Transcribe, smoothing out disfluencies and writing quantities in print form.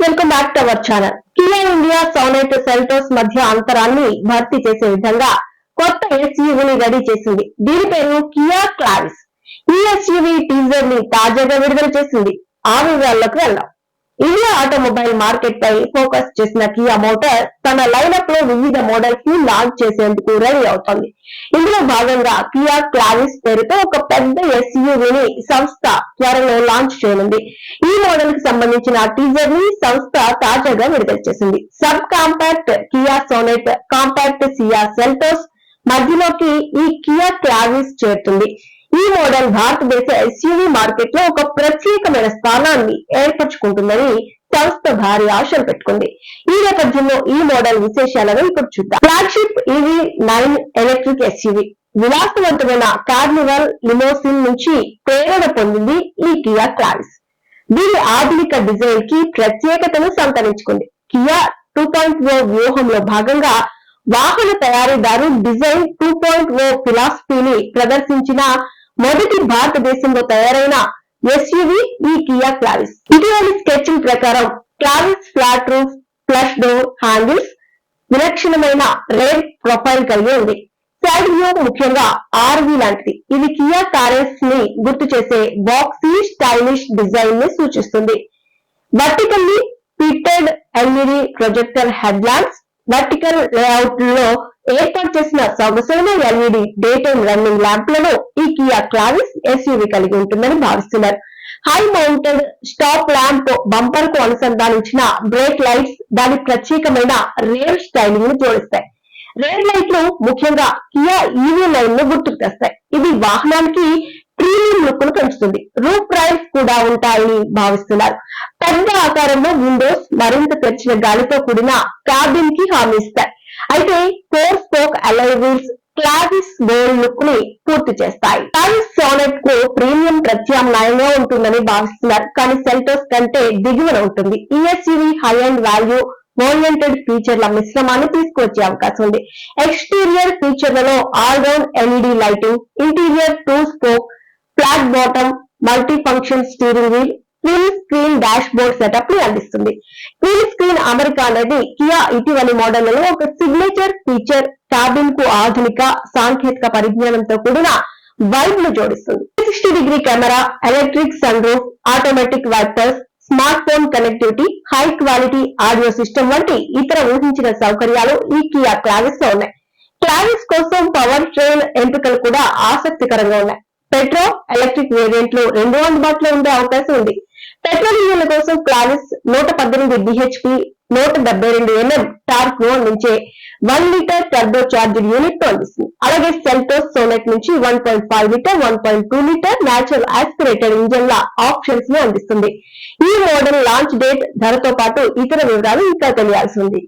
Welcome back to our channel. Kia India Sonet Seltos మధ్య అంతరాన్ని భర్తీ చేసే విధంగా కొత్త ఎస్యూవీని రెడీ చేసింది. దీని పేరు కియా క్లావిస్. ఈ ఎస్యూవీ టీజర్ ని తాజాగా విడుదల చేసింది. ఆ వివరాల్లోకి వెళ్దాం. ఇండియా ఆటోమొబైల్ మార్కెట్ పై ఫోకస్ చేసిన కియా మోటార్ తన లైనప్ లో వివిధ మోడల్స్ ని లాంచ్ చేసేందుకు రెడీ అవుతోంది. ఇందులో భాగంగా కియా క్లావిస్ పేరుతో ఒక పెద్ద ఎస్యూవీని సంస్థ త్వరలో లాంచ్ చేయనుంది. ఈ మోడల్ కి సంబంధించిన టీజర్ ని సంస్థ తాజాగా విడుదల చేసింది. Sub compact Kia Sonet, compact Kia Seltos మధ్యలోకి ఈ కియా క్లావిస్ చేరుతుంది. ఈ మోడల్ భారతదేశ ఎస్యూవీ మార్కెట్ లో ఒక ప్రత్యేకమైన స్థానాన్ని ఏర్పరచుకుంటుందని సంస్థ భారీ ఆశలు పెట్టుకుంది. ఈ నేపథ్యంలో ఈ మోడల్ విశేషాలను ఇప్పుడు చూద్దాం. ఫ్లాగ్షిప్ EV9 ఎలక్ట్రిక్ ఎస్యూవీ విలాసవంతమైన కార్నివల్ లిమోసిన్ నుంచి ప్రేరణ పొందింది ఈ కియా క్లావిస్. దీని ఆధునిక డిజైన్ కి ప్రత్యేకతను సంతరించుకుంది. కియా 2.0 వ్యూహంలో భాగంగా వాహన తయారీదారు డిజైన్ 2.0 ఫిలాసఫీని ప్రదర్శించిన మొదటి భారతదేశంలో తయారైన ఎస్యూవీ ఈ కియా క్లావిస్. ఇటీవలి స్కెచింగ్ ప్రకారం Clavis flat roof, flush door handles, విలక్షణమైన రెడ్ ప్రొఫైల్ కలిగి ఉంది. సైడ్ వ్యూ ముఖ్యంగా RV లాంటిది. ఇది కియా కారెన్స్ ని గుర్తు చేసే బాక్సీ స్టైలిష్ డిజైన్ ని సూచిస్తుంది. Vertically fitted LED projector head lamps, vertical layout లో ఏర్పాటు చేసిన సొగసైన LED డే టైమ్ రన్నింగ్ ల్యాంప్లను ఈ కియా క్లావిస్ ఎస్యూవీ కలిగి ఉంటుందని భావిస్తున్నారు. High mounted stop lamp bumper కు అనుసంధానించిన బ్రేక్ లైట్స్ దాని ప్రత్యేకమైన రేర్ స్టైలింగ్ ను జోడిస్తాయి. రేర్ లైట్లు ముఖ్యంగా కియా EV9 ను గుర్తుకు తెస్తాయి. ఇది వాహనానికి ప్రీమియం లుక్ ను పెంచుతుంది. రూఫ్ రైల్స్ కూడా ఉంటాయని భావిస్తున్నారు. పెద్ద ఆకారంలో విండోస్ మరింత తెరిచిన గాలితో కూడిన క్యాబిన్ కి హామీ ఇస్తాయి. అయితే 4 స్పోక్ అలాయ్ వీల్స్ క్లావిస్ బోల్డ్ లుక్ ని పూర్తి చేస్తాయి. క్లావిస్ సోనెట్ కు ప్రీమియం ప్రత్యామ్నాయంగా ఉంటుందని భావిస్తున్నారు. కానీ సెల్టోస్ కంటే దిగువన ఉంటుంది. ఈ SUV high and value oriented ఫీచర్ల మిశ్రమాన్ని తీసుకొచ్చే అవకాశం ఉంది. ఎక్స్టీరియర్ ఫీచర్లలో all round LED lighting, interior 2 spoke flat bottom, multi function steering wheel, twin screen dashboard setup ని అందిస్తుంది. ట్విన్ స్క్రీన్ అమరిక అనేది కియా ఇటీవలి మోడళ్లలో ఒక సిగ్నేచర్ ఫీచర్. క్యాబిన్ కు ఆధునిక సాంకేతిక పరిజ్ఞానంతో కూడిన వైబ్ ను జోడిస్తుంది. 360 degree camera, electric sun roof, automatic wipers, smart phone connectivity, high quality audio system వంటి ఇతర ఊహించిన సౌకర్యాలు ఈ కియా క్లావిస్ లో ఉన్నాయి. క్లావిస్ కోసం పవర్ ట్రైన్ ఎంపికలు కూడా ఆసక్తికరంగా ఉన్నాయి. పెట్రోల్, ఎలక్ట్రిక్ వేరియంట్లు రెండు అందుబాటులో ఉండే అవకాశం ఉంది. పెట్రోల్ ఇంజిన్ల కోసం క్లావిస్ 118 bhp 172 Nm టార్క్ ను అందించే 1 లీటర్ టర్బో చార్జ్డ్ యూనిట్ ను అందిస్తుంది. అలాగే సెల్టోస్ సోనెట్ నుంచి 1.5 లీటర్ 1.2 లీటర్ నేచురల్ ఆస్పిరేటెడ్ ఇంజన్ల ఆప్షన్స్ ను అందిస్తుంది. ఈ మోడల్ లాంచ్ డేట్, ధరతో పాటు ఇతర వివరాలు ఇంకా తెలియాల్సి ఉంది.